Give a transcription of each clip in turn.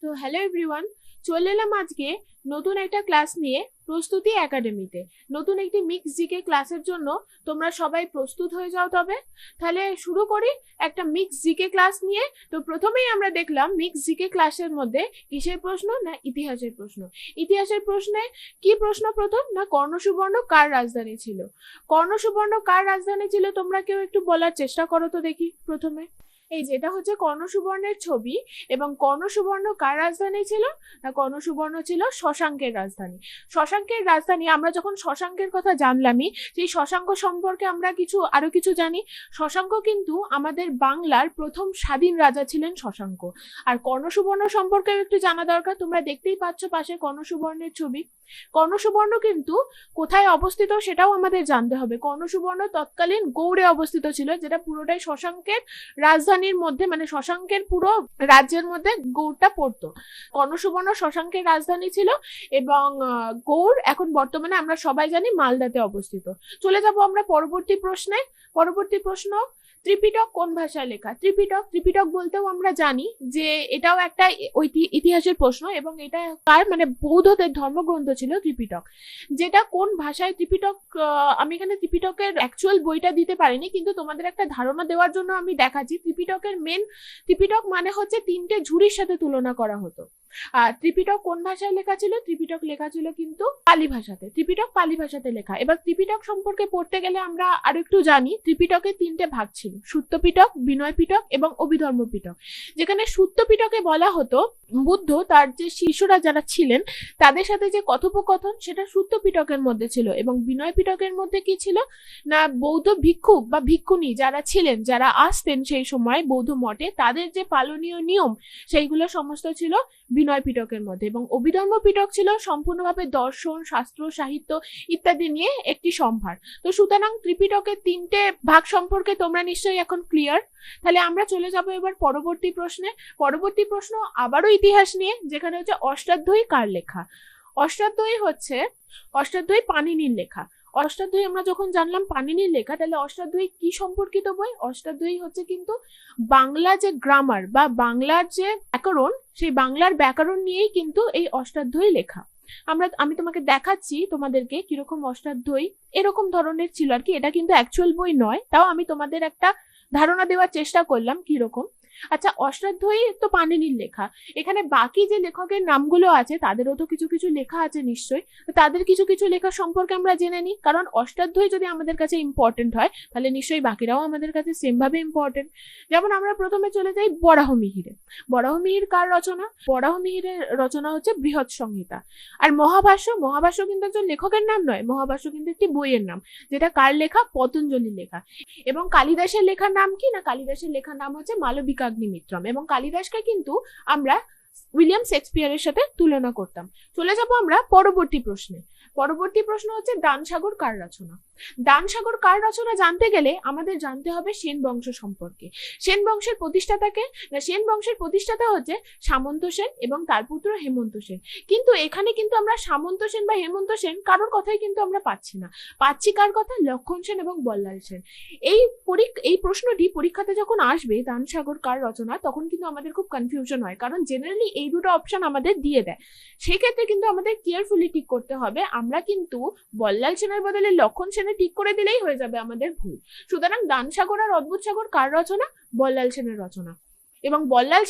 তো hello everyone, চলে এলাম আজকে নতুন একটা ক্লাস নিয়ে প্রস্তুতি একাডেমিতে। নতুন একটি মিক্স জিকে ক্লাসের জন্য তোমরা সবাই প্রস্তুত হয়ে যাও। তবে তাহলে শুরু করি একটা মিক্স জিকে ক্লাস নিয়ে। তো প্রথমেই আমরা দেখলাম মিক্স জিকে ক্লাসের মধ্যে কিসের প্রশ্ন না ইতিহাসের প্রশ্ন। ইতিহাসের প্রশ্নে কি প্রশ্ন প্রথম না কর্ণ সুবর্ণ কার রাজধানী ছিল। কর্ণ সুবর্ণ কার রাজধানী ছিল তোমরা কেউ একটু বলার চেষ্টা করো তো দেখি। প্রথমে এই যে এটা হচ্ছে কর্ণ সুবর্ণের ছবি, এবং কর্ণ সুবর্ণ কার রাজধানী ছিল না কর্ণ সুবর্ণ ছিল শশাঙ্কের রাজধানী। শশাঙ্কের রাজধানী আমরা যখন শশাঙ্কের কথা জানলামই, সেই শশাঙ্ক সম্পর্কে আমরা আরো কিছু জানি। শশাঙ্ক কিন্তু আমাদের বাংলার প্রথম স্বাধীন রাজা ছিলেন শশাঙ্ক। আর কর্ণ সুবর্ণ সম্পর্কে একটু জানা দরকার। তোমরা দেখতেই পাচ্ছ পাশে কর্ণ সুবর্ণের ছবি। কর্ণ সুবর্ণ কিন্তু কোথায় অবস্থিত সেটাও আমাদের জানতে হবে। কর্ণ সুবর্ণ তৎকালীন গৌড়ে অবস্থিত ছিল, যেটা পুরোটাই শশাঙ্কের রাজধানীর মধ্যে, মানে শশাঙ্কের পুরো রাজ্যের মধ্যে গৌড়টা পড়তো। কর্ণ সুবর্ণ শশাঙ্কের রাজধানী ছিল, এবং গৌড় এখন বর্তমানে আমরা সবাই জানি মালদাতে অবস্থিত। চলে যাব আমরা পরবর্তী প্রশ্নে। পরবর্তী প্রশ্ন, ত্রিপিটক কোন ভাষায় লেখা। ত্রিপিটক বলতেও আমরা জানি যে এটাও একটা ইতিহাসের প্রশ্ন, এবং এটা কার মানে বৌদ্ধদের ধর্মগ্রন্থ ছিল ত্রিপিটক, যেটা কোন ভাষায়। ত্রিপিটক আমি এখানে ত্রিপিটকের অ্যাকচুয়াল বইটা দিতে পারিনি, কিন্তু তোমাদের একটা ধারণা দেওয়ার জন্য আমি দেখাচ্ছি। ত্রিপিটক মানে হচ্ছে তিনটে ঝুড়ির সাথে তুলনা করা হতো। আর ত্রিপিটক কোন ভাষায় লেখা ছিল। ত্রিপিটক লেখা ছিল কিন্তু পালি ভাষাতে। ত্রিপিটক পালি ভাষাতে লেখা। এবার ত্রিপিটক সম্পর্কে পড়তে গেলে আমরা আরো একটু জানি। ত্রিপিটকের তিনটে ভাগ ছিল, সূত্র পিটক, বিনয় পিটক এবং অভিধর্ম পিটক। যেখানে সূত্র পিটকে বলা হতো বুদ্ধ তার যে শিষ্যরা যারা ছিলেন তাদের সাথে যে কথোপকথন, সেটা সূত্র পিটকের মধ্যে ছিল। এবং বিনয় পিটকের মধ্যে কি ছিল না বৌদ্ধ ভিক্ষুক বা ভিক্ষুণী যারা ছিলেন, যারা আসতেন সেই সময় বৌদ্ধ মঠে, তাদের যে পালনীয় নিয়ম সেইগুলো সমস্ত ছিল বিনয় পিটকের মধ্যে। এবং অভিধর্ম পিটক ছিল সম্পূর্ণভাবে দর্শন, শাস্ত্র, সাহিত্য ইত্যাদি নিয়ে একটি সম্ভার। তো সুতরাং ত্রিপিটকের তিনটে ভাগ সম্পর্কে তোমরা নিশ্চয়ই এখন ক্লিয়ার। তাহলে আমরা চলে যাব এবার পরবর্তী প্রশ্নে। পরবর্তী প্রশ্ন আবারও ইতিহাস নিয়ে, যেখানে হচ্ছে অষ্টাধ্যায়ী কার লেখা। অষ্টাধ্যায়ী পাণিনির লেখা। অষ্টাধ্যায়ী আমরা যখন জানলাম পাণিনির লেখা, তাহলে অষ্টাধ্যায়ী কি সম্পর্কিত বই। অষ্টাধ্যায়ী হচ্ছে কিন্তু বাংলা যে গ্রামার বা বাংলার যে ব্যাকরণ, সেই বাংলার ব্যাকরণ নিয়েই কিন্তু এই অষ্টাধ্যায়ী লেখা। আমি তোমাকে দেখাচ্ছি তোমাদেরকে কিরকম অষ্টাধ্যায়ী এরকম ধরনের ছিল আর কি। এটা কিন্তু অ্যাকচুয়াল বই নয়, তাও আমি তোমাদের একটা ধারণা দেওয়ার চেষ্টা করলাম কিরকম। আচ্ছা, অষ্টাধ্যায়ী তো পাণিনির লেখা। এখানে বাকি যে লেখকের নামগুলো আছে তাদেরও তো কিছু কিছু লেখা আছে নিশ্চয়ই। তাদের কিছু কিছু লেখা সম্পর্কে আমরা জেনে নিই, কারণ অষ্টাধ্যায়ী যদি আমাদের কাছে ইম্পর্টেন্ট হয় তাহলে নিশ্চয়ই বাকিরাও আমাদের কাছে সেম ভাবে ইম্পর্টেন্ট। যেমন আমরা প্রথমে চলে যাই বরাহমিহিরে। বরাহমিহির কার রচনা। বরাহমিহিরের রচনা হচ্ছে বৃহৎ সংহিতা। আর মহাভাষ্য কিন্তু একজন লেখকের নাম নয়, মহাভাষ্য কিন্তু একটি বইয়ের নাম, যেটা কার লেখা, পতঞ্জলির লেখা। এবং কালিদাসের লেখার নাম কি না, কালিদাসের লেখার নাম হচ্ছে মালবিকাগ্নিমিত্রম। এবং কালিদাসকে কিন্তু আমরা উইলিয়াম শেক্সপিয়ারের সাথে তুলনা করতাম। চলে যাব আমরা পরবর্তী প্রশ্নে। পরবর্তী প্রশ্ন হচ্ছে দানসাগর কার রচনা। দানসাগর কার রচনা জানতে গেলে আমাদের জানতে হবে সেন বংশ সম্পর্কে। সেন বংশের প্রতিষ্ঠাতাকে না, সেন বংশের প্রতিষ্ঠাতা হচ্ছে সামন্ত সেন এবং তার পুত্র হেমন্ত সেন। কিন্তু এখানে কিন্তু আমরা সামন্ত সেন বা হেমন্ত সেন কারোর কথাই কিন্তু আমরা পাচ্ছি না। পাচ্ছি কার কথা, লক্ষণ সেন এবং বল্লাল সেন। এই প্রশ্নটি পরীক্ষাতে যখন আসবে দানসাগর কার রচনা, তখন কিন্তু আমাদের খুব কনফিউশন হয়, কারণ জেনারেলি এই দুটো অপশন আমাদের দিয়ে দেয়। সেক্ষেত্রে কিন্তু আমাদের কেয়ারফুলি টিক করতে হবে। আমরা কিন্তু বল্লাল সেনের বদলে লক্ষণ সেনের টিক করে দিলেই হয়ে যাবে আমাদের ভুল। সুতরাং দানসাগর আর অদ্ভুত সাগর কার রচনা, বল্লাল সেনের রচনা। এবং বল্লাল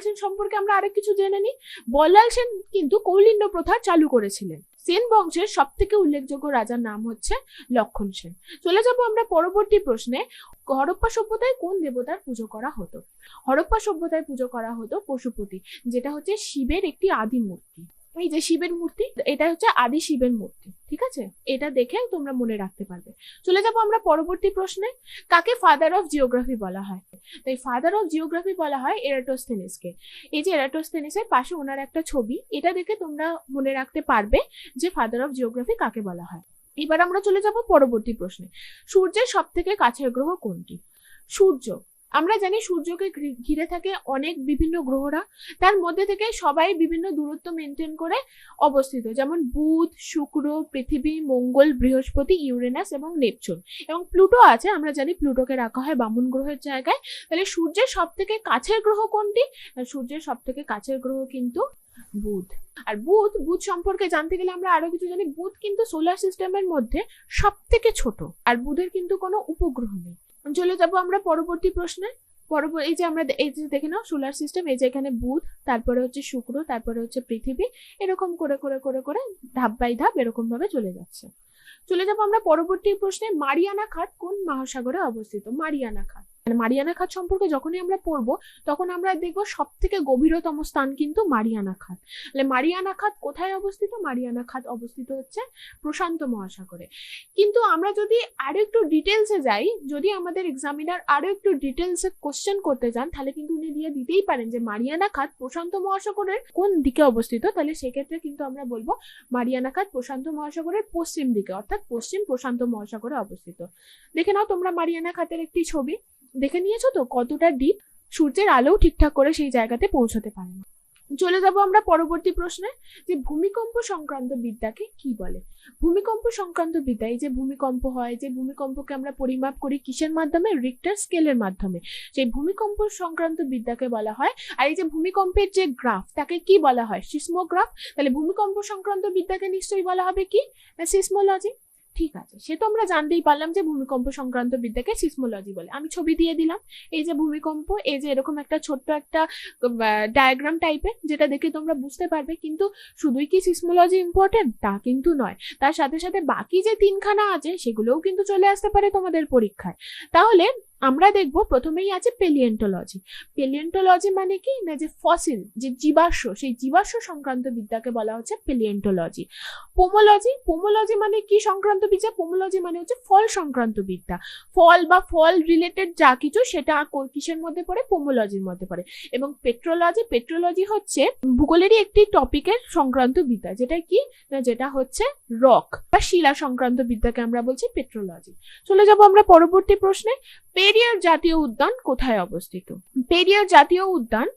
সেন সম্পর্কে আমরা আরেক কিছু জেনে নিই। বল্লাল সেন কিন্তু কৌলিন্য প্রথা চালু করেছিলেন। সেন বংশের সব থেকে উল্লেখযোগ্য রাজার নাম হচ্ছে লক্ষণ সেন। চলে যাব আমরা পরবর্তী প্রশ্নে। হরপ্পা সভ্যতায় কোন দেবতার পুজো করা হতো। হরপ্পা সভ্যতায় পুজো করা হতো পশুপতি, যেটা হচ্ছে শিবের একটি আদি মূর্তি। এই যে শিবের মূর্তি, এটা হচ্ছে আদি শিবের মূর্তি। ঠিক আছে, এটা দেখে তোমরা মনে রাখতে পারবে। চলে যাব আমরা পরবর্তী প্রশ্নে। কাকে ফাদার অফ জিওগ্রাফি বলা হয়। তাই ফাদার অফ জিওগ্রাফি বলা হয় এরাটোস্থেনিসকে। এই যে এরাটোস্থেনিসের পাশে ওনার একটা ছবি, এটা দেখে তোমরা মনে রাখতে পারবে যে ফাদার অফ জিওগ্রাফি কাকে বলা হয়। এবার আমরা চলে যাব পরবর্তী প্রশ্নে। সূর্যের সব থেকে কাছের গ্রহ কোনটি। সূর্য আমরা জানি সূর্যকে ঘিরে থাকে অনেক বিভিন্ন গ্রহরা, তার মধ্যে থেকে সবাই বিভিন্ন দূরত্ব মেনটেন করে অবস্থিত, যেমন বুধ, শুক্র, পৃথিবী, মঙ্গল, বৃহস্পতি, ইউরেনাস এবং নেপচুন, এবং প্লুটো আছে। আমরা জানি প্লুটোকে রাখা হয় বামন গ্রহের জায়গায়। তাহলে সূর্যের সব থেকে কাছের গ্রহ কোনটি? সূর্যের সব থেকে কাছের গ্রহ কিন্তু বুধ। আর বুধ সম্পর্কে জানতে গেলে আমরা আরো কিছু জানি। বুধ কিন্তু সোলার সিস্টেমের মধ্যে সব থেকে ছোট, আর বুধের কিন্তু কোনো উপগ্রহ নেই। চলে যাবো আমরা পরবর্তী প্রশ্নে। এই যে আমরা এই যে দেখে নাও সোলার সিস্টেম, এই যে এখানে বুধ, তারপরে হচ্ছে শুক্র, তারপরে হচ্ছে পৃথিবী, এরকম করে করে করে করে ধাপ বাই ধাপ এরকম ভাবে চলে যাচ্ছে। চলে যাবো আমরা পরবর্তী প্রশ্নে। মারিয়ানা খাত কোন মহাসাগরে অবস্থিত? মারিয়ানা খাত, মানে মারিয়ানা খাত সম্পর্কে যখনই আমরা পড়বো তখন আমরা দেখবো সব থেকে গভীরতম স্থান কিন্তু মারিয়ানা খাত। তাহলে মারিয়ানা খাত কোথায় অবস্থিত? মারিয়ানা খাত অবস্থিত হচ্ছে প্রশান্ত মহাসাগরে। কিন্তু আমরা যদি আরো একটু ডিটেলসে যাই, যদি আমাদের এক্সামিনার আরো একটু ডিটেলসে কোশ্চেন করতে যান, তাহলে কিন্তু উনি দিয়ে দিতেই পারেন যে মারিয়ানা খাত প্রশান্ত মহাসাগরের কোন দিকে অবস্থিত। তাহলে সেক্ষেত্রে কিন্তু আমরা বলবো মারিয়ানা খাত প্রশান্ত মহাসাগরের পশ্চিম দিকে, অর্থাৎ পশ্চিম প্রশান্ত মহাসাগরে অবস্থিত। দেখে নাও তোমরা মারিয়ানা খাতের একটি ছবি, দেখে নিয়েছো তো কতটা ডিপ? সূর্যের আলো ঠিকঠাক করে সেই জায়গাতে পৌঁছতে পারে না। চলে যাব আমরা পরবর্তী প্রশ্নে, যে ভূমিকম্প সংক্রান্ত বিদ্যাকে কি বলে? ভূমিকম্প সংক্রান্ত বিদ্যা, এই যে ভূমিকম্প হয়, যে ভূমিকম্পকে আমরা পরিমাপ করি কিসের মাধ্যমে? রিক্টার স্কেলের মাধ্যমে। সেই ভূমিকম্প সংক্রান্ত বিদ্যাকে বলা হয়। আর এই যে ভূমিকম্পের যে গ্রাফ, তাকে কি বলা হয়? সিসমোগ্রাফ। তাহলে ভূমিকম্প সংক্রান্ত বিদ্যাকে নিশ্চয়ই বলা হবে কি? সিসমোলজি। ঠিক আছে, সে তো আমরা জানতেই পারলাম যে ভূমিকম্প সংক্রান্ত বিদ্যাকে সিসমোলজি বলে। আমি ছবি দিয়ে দিলাম, এই যে ভূমিকম্প, এই যে এরকম একটা ছোট্ট একটা ডায়াগ্রাম টাইপের, যেটা দেখে তোমরা বুঝতে পারবে। কিন্তু শুধুই কি সিসমোলজি ইম্পর্টেন্ট? তা কিন্তু নয়, তার সাথে সাথে বাকি যে তিনখানা আছে সেগুলোও কিন্তু চলে আসতে পারে তোমাদের পরীক্ষায়। তাহলে আমরা দেখব প্রথমেই আছে পেলিয়েন্টোলজি। পেলিয়েন্টোলজি মানে কি না, যে ফসিল, যে জীবাশ্ম, সেই জীবাশ্ম সংক্রান্ত বিদ্যাকে বলা হচ্ছে পেলিয়েন্টোলজি। পোমোলজি, পোমোলজি মানে কি সংক্রান্ত বিদ্যা? পোমোলজি মানে হচ্ছে ফল সংক্রান্ত বিদ্যা। ফল বা ফল রিলেটেড যা কিছু সেটা কিসের মধ্যে পড়ে? পোমোলজির মধ্যে পড়ে। এবং পেট্রোলজি, পেট্রোলজি হচ্ছে ভূগোলেরই একটি টপিকের সংক্রান্ত বিদ্যা, যেটা কি না, যেটা হচ্ছে রক বা শিলা সংক্রান্ত বিদ্যাকে আমরা বলছি পেট্রোলজি। চলে যাব আমরা পরবর্তী প্রশ্নে। পেরিয়ার জাতীয় উদ্যান কোথায় অবস্থিত? পেরিয়ার জাতীয় উদ্যান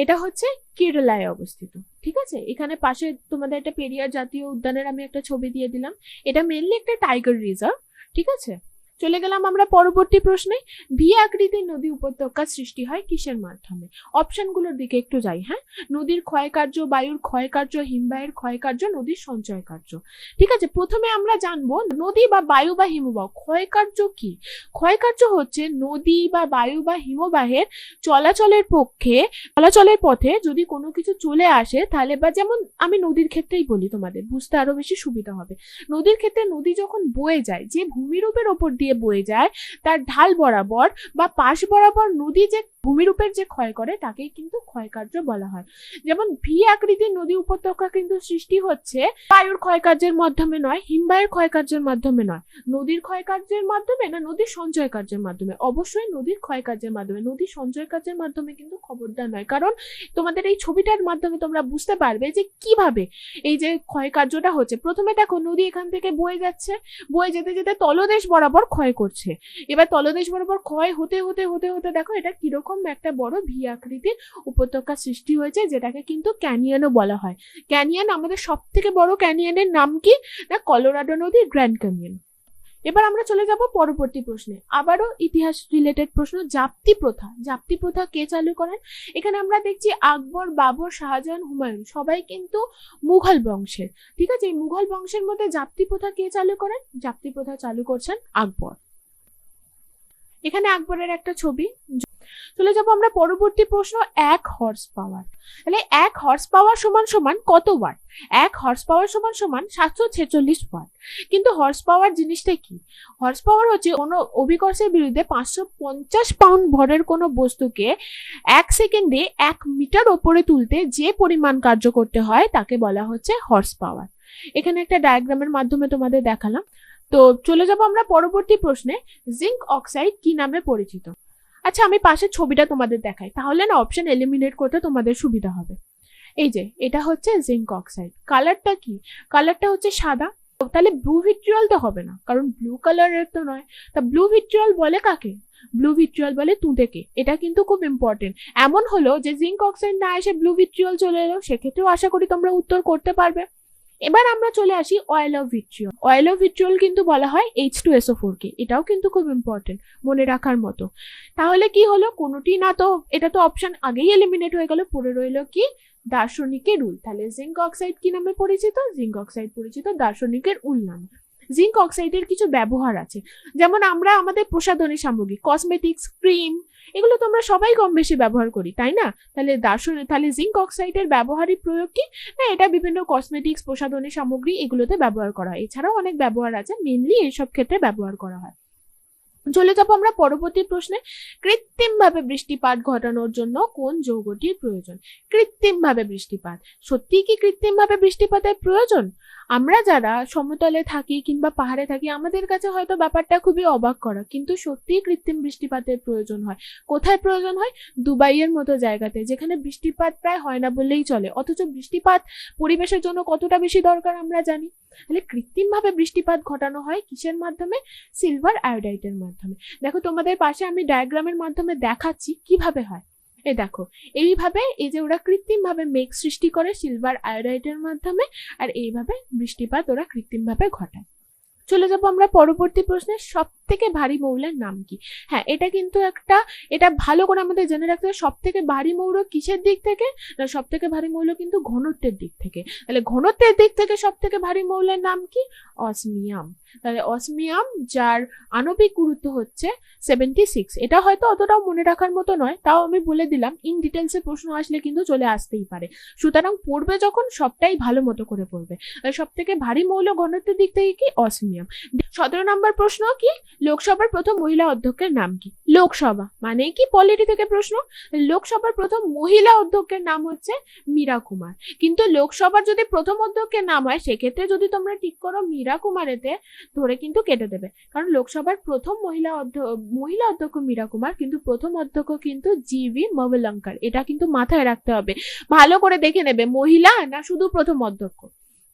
এটা হচ্ছে কেরালায় অবস্থিত। ঠিক আছে, এখানে পাশে তোমাদের একটা পেরিয়ার জাতীয় উদ্যানের আমি একটা ছবি দিয়ে দিলাম। এটা মেনলি একটা টাইগার রিজার্ভ। ঠিক আছে, চলে গেলাম আমরা পরবর্তী প্রশ্নে। ভি আকৃতির নদী উপত্যকা সৃষ্টি হয় কিসের মাধ্যমে? অপশনগুলোর দিকে একটু যাই। হ্যাঁ, নদীর ক্ষয়কার্য, বায়ুর ক্ষয়কার্য, হিমবাহের ক্ষয়কার্য, নদীর সঞ্চয় কার্য। ঠিক আছে, প্রথমে আমরা জানবো নদী বা বায়ু বা হিমবাহ ক্ষয়কার্য কি। ক্ষয়কার্য হচ্ছে নদী বা বায়ু বা হিমবাহের চলাচলের পথে যদি কোনো কিছু চলে আসে, তাহলে বা যেমন আমি নদীর ক্ষেত্রেই বলি, তোমাদের বুঝতে আরো বেশি সুবিধা হবে। নদীর ক্ষেত্রে নদী যখন বয়ে যায়, যে ভূমিরূপের ওপর দিয়ে বয়ে যায়, তার ঢাল বরাবর বা পাশ বরাবর নদী যে ভূমিরূপের যে ক্ষয় করে, তাকেই কিন্তু ক্ষয়কার্য বলা হয়। যেমন ভি আকৃতির নদী উপত্যকা কিন্তু সৃষ্টি হচ্ছে বায়ুর ক্ষয়কার্যের মাধ্যমে নয়, হিমবাহের ক্ষয়কার্যের মাধ্যমে নয়, নদীর ক্ষয়কার্যের মাধ্যমে না, নদীর সঞ্চয় কার্যের মাধ্যমে। অবশ্যই নদীর ক্ষয়কার্যের মাধ্যমে, নদীর সঞ্চয় কার্যের মাধ্যমে কিন্তু খবরদার নয়। কারণ তোমাদের এই ছবিটার মাধ্যমে তোমরা বুঝতে পারবে যে কিভাবে এই যে ক্ষয়কার্যটা হচ্ছে। প্রথমে দেখো নদী এখান থেকে বয়ে যাচ্ছে, বয়ে যেতে যেতে তলদেশ বরাবর ক্ষয় করছে। এবার তলদেশ বরাবর ক্ষয় হতে হতে হতে হতে দেখো এটা কিরকম একটা বড় ভি আকৃতির উপত্যকা সৃষ্টি হয়েছে, যেটাকে কিন্তু ক্যানিয়নও বলা হয়। ক্যানিয়ন, আমাদের সব থেকে বড় ক্যানিয়নের নাম কি না, কলোরাডো নদীর গ্র্যান্ড ক্যানিয়ন। এবার আমরা চলে যাব পরবর্তী প্রশ্নে। আবারও ইতিহাস রিলেটেড প্রশ্ন। জাপ্তি প্রথা, জাপ্তি প্রথা কে চালু করেন? এখানে আমরা দেখছি আকবর, বাবর, শাহজাহান, হুমায়ুন, সবাই কিন্তু মুঘল বংশের। ঠিক আছে, এই মুঘল বংশের মধ্যে জাপ্তি প্রথা কে চালু করেন? জাপ্তি প্রথা চালু করছেন আকবর। এখানে আকবরের একটা ছবি। চলে যাব আমরা পরবর্তী প্রশ্ন। 1 হর্স পাওয়ার, তাহলে 1 হর্স পাওয়ার সমান সমান কত ওয়াট? 1 হর্স পাওয়ার সমান সমান 746 ওয়াট। কিন্তু হর্স পাওয়ার জিনিসটা কি? হর্স পাওয়ার হচ্ছে কোনো অভিকর্ষের বিরুদ্ধে 550 পাউন্ড ভরের কোনো বস্তুকে 1 সেকেন্ডে 1 মিটার ওপরে তুলতে যে পরিমাণ কার্য করতে হয় তাকে বলা হচ্ছে হর্স পাওয়ার। এখানে একটা ডায়াগ্রামের মাধ্যমে তোমাদের দেখালাম। তো চলে যাব আমরা পরবর্তী প্রশ্নে। জিঙ্ক অক্সাইড কি নামে পরিচিত? আচ্ছা, আমি পাশের ছবিটা তোমাদের দেখাই, তাহলে না অপশন এলিমিনেট করতে তোমাদের সুবিধা হবে। এই যে এটা হচ্ছে জিঙ্ক অক্সাইড। কালারটা কি? কালারটা হচ্ছে সাদা। তাহলে ব্লু ভিট্রিয়ল তো হবে না, কারণ ব্লু কালারের তো নয়। তা ব্লু ভিট্রিয়ল বলে কাকে? ব্লু ভিট্রিয়ল বলে তুঁতেকে, এটা কিন্তু খুব ইম্পর্টেন্ট। এমন হলো যে জিঙ্ক অক্সাইড না এসে ব্লু ভিট্রিয়ল চলে এলো, সেক্ষেত্রেও আশা করি তোমরা উত্তর করতে পারবে। এবার আমরা চলে আসি oil of vitriol. Oil of vitriol কিন্তু বলা হয় H2SO4 কে, এটাও কিন্তু খুব ইম্পর্টেন্ট, মনে রাখার মতো। তাহলে কি হলো, কোনোটি না, তো এটা তো অপশন আগেই এলিমিনেট হয়ে গেল, পড়ে রইল কি দার্শনিকের উল। তাহলে জিঙ্ক অক্সাইড কি নামে পরিচিত? জিঙ্ক অক্সাইড পরিচিত দার্শনিকের উল নামে। জিঙ্ক অক্সাইডের কিছু ব্যবহার আছে, যেমন আমরা আমাদের প্রসাধনী সামগ্রী, কসমেটিক্স, ক্রিম, এগুলো তো আমরা সবাই কম বেশি ব্যবহার করি, তাই না? তাহলে জিঙ্ক অক্সাইডের ব্যবহারিক প্রয়োগ কি? না, এটা বিভিন্ন কসমেটিক্স, প্রসাধনী সামগ্রী এগুলোতে ব্যবহার করা হয়। এছাড়াও অনেক ব্যবহার আছে, মেনলি এইসব ক্ষেত্রে ব্যবহার করা হয়। চলে যাবো আমরা পরবর্তী প্রশ্নে। কৃত্রিমভাবে বৃষ্টিপাত ঘটানোর জন্য কোন যৌগটির প্রয়োজন? কৃত্রিমভাবে বৃষ্টিপাত, সত্যি কি কৃত্রিমভাবে বৃষ্টিপাতের প্রয়োজন? আমরা যারা সমতলে থাকি কিংবা পাহাড়ে থাকি, আমাদের কাছে হয়তো ব্যাপারটা খুবই অবাক করা, কিন্তু সত্যিই কৃত্রিম বৃষ্টিপাতের প্রয়োজন হয়। কোথায় প্রয়োজন হয়? দুবাইয়ের মতো জায়গাতে, যেখানে বৃষ্টিপাত প্রায় হয় না বললেই চলে, অথচ বৃষ্টিপাত পরিবেশের জন্য কতটা বেশি দরকার আমরা জানি। তাহলে কৃত্রিমভাবে বৃষ্টিপাত ঘটানো হয় কিসের মাধ্যমে? সিলভার আয়োডাইডের মাধ্যমে। দেখো তোমাদের পাশে আমি ডায়াগ্রামের মাধ্যমে দেখাচ্ছি কিভাবে হয়। এই দেখো, এইভাবে এই যে ওরা কৃত্রিমভাবে মেঘ সৃষ্টি করে সিলভার আয়োডাইডের মাধ্যমে, আর এইভাবে বৃষ্টিপাত ওরা কৃত্রিমভাবে ঘটায়। চলে যাবো আমরা পরবর্তী প্রশ্নে। সব থেকে ভারী মৌলের নাম কি? হ্যাঁ, এটা ভালো করে আমাদের জেনে রাখতে হবে। সব থেকে ভারী মৌল কিসের দিক থেকে? না, সব থেকে ভারী মৌল কিন্তু ঘনত্বের দিক থেকে। তাহলে ঘনত্বের দিক থেকে সব থেকে ভারী মৌলের নাম কি? অসমিয়াম। তাহলে অসমিয়াম, যার আণবিক গুরুত্ব হচ্ছে 76। এটা হয়তো অতটাও মনে রাখার মতো নয়, তাও আমি বলে দিলাম, ইন ডিটেলসে প্রশ্ন আসলে কিন্তু চলে আসতেই পারে। সুতরাং পড়বে যখন সবটাই ভালো মতো করে পড়বে। সব থেকে ভারী মৌল ঘনত্বের দিক থেকে কি? অসমিয়াম। 17 নম্বর প্রশ্ন কি? লোকসভার প্রথম মহিলা অধ্যক্ষের নাম কি? লোকসভা মানে কি? পলিটি থেকে প্রশ্ন। লোকসভার প্রথম মহিলা অধ্যক্ষের নাম হচ্ছে মীরা কুমার। কিন্তু লোকসভার যদি প্রথম অধ্যক্ষের নাম হয়, সেক্ষেত্রে যদি তোমরা ঠিক করো মীরা কুমারেতে, ধরে কিন্তু কেটে দেবে, কারণ লোকসভার প্রথম মহিলা অধ্যক্ষ মীরা কুমার, কিন্তু প্রথম অধ্যক্ষ কিন্তু GV মবলঙ্কর। এটা কিন্তু মাথায় রাখতে হবে, ভালো করে দেখে নেবে মহিলা না শুধু প্রথম অধ্যক্ষ।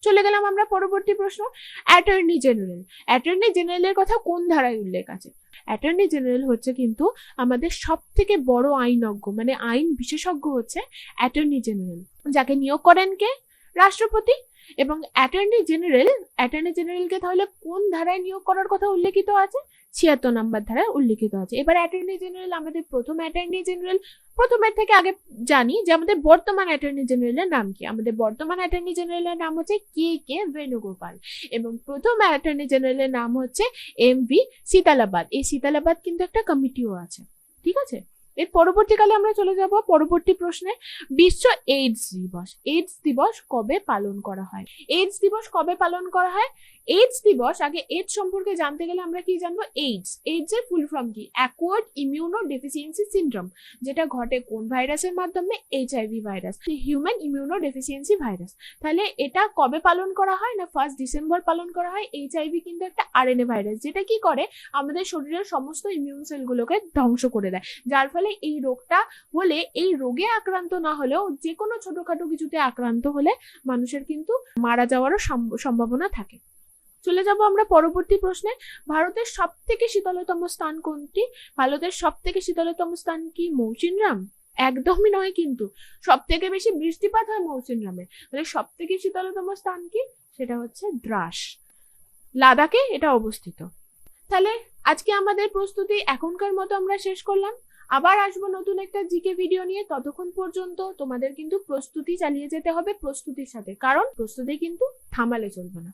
চলে গেলাম আমরা পরবর্তী প্রশ্ন। Attorney general. অ্যাটর্নি জেনারেলের কথা কোন ধারায় উল্লেখ আছে? অ্যাটর্নি জেনারেল হচ্ছে কিন্তু আমাদের সব থেকে বড় আইনজ্ঞ, মানে আইন বিশেষজ্ঞ হচ্ছে অ্যাটর্নি জেনারেল, যাকে নিয়োগ করেন কে? রাষ্ট্রপতি। এবং অ্যাটর্নি জেনারেলকে তাহলে কোন ধারায় নিয়োগ করার কথা উল্লেখিত আছে? 76 নম্বর ধারায় উল্লেখিত আছে। এবার অ্যাটর্নি জেনারেল, আমাদের প্রথম অ্যাটর্নি জেনারেল, প্রথমের থেকে আগে জানি যে আমাদের বর্তমান অ্যাটর্নি জেনারেলের নাম কি। আমাদের বর্তমান অ্যাটর্নি জেনারেলের নাম হচ্ছে KK বেণুগোপাল, এবং প্রথম অ্যাটর্নি জেনারেলের নাম হচ্ছে MV সিতালাবাদ। এই সিতালাবাদ কিন্তু একটা কমিটিও আছে, ঠিক আছে। এর পরবর্তীকালে আমরা চলে যাব পরবর্তী প্রশ্নে। বিশ্ব এইডস দিবস। এইডস দিবস কবে পালন করা হয়? এইডস দিবস কবে পালন করা হয়? এইডস দিবস, আগে এইডস সম্পর্কে জানতে গেলে আমরা কি জানবো? এইডস এর ফুল ফর্ম কি? অ্যাকোয়ার্ড ইমিউনো ডেফিসিয়েন্সি সিনড্রোম, যেটা ঘটে কোন ভাইরাসের মাধ্যমে? HIV virus, human immuno deficiency virus. তাহলে এটা কবে পালন করা হয়? না 1 ডিসেম্বর পালন করা হয়। HIV কিন্তু একটা RNA ভাইরাস, যেটা কি করে? আমাদের শরীরের সমস্ত ইমিউন সেলগুলোকে ধ্বংস করে দেয়, যার ফলে এই রোগটা হলে, এই রোগে আক্রান্ত না হলেও যে কোনো ছোটখাটো কিছুতে আক্রান্ত হলে মানুষের কিন্তু মারা যাওয়ারও সম্ভাবনা থাকে। চলে যাব আমরা পরবর্তী প্রশ্নে। ভারতের সব থেকে শীতলতম স্থান কোনটি? ভারতের সব থেকে শীতলতম স্থান কি মৌসিনরাম? একদমই নয়, কিন্তু সব থেকে বেশি বৃষ্টিপাত হয় মৌসিনরামে। তাহলে সব থেকে শীতলতম স্থান কি? সেটা হচ্ছে দ্রাস, লাদাখে এটা অবস্থিত। তাহলে আজকে আমাদের প্রস্তুতি এখনকার মতো আমরা শেষ করলাম। আবার আসবো নতুন একটা জিকে ভিডিও নিয়ে। ততক্ষণ পর্যন্ত তোমাদের কিন্তু প্রস্তুতি চালিয়ে যেতে হবে প্রস্তুতির সাথে, কারণ প্রস্তুতি কিন্তু থামালে চলবে না।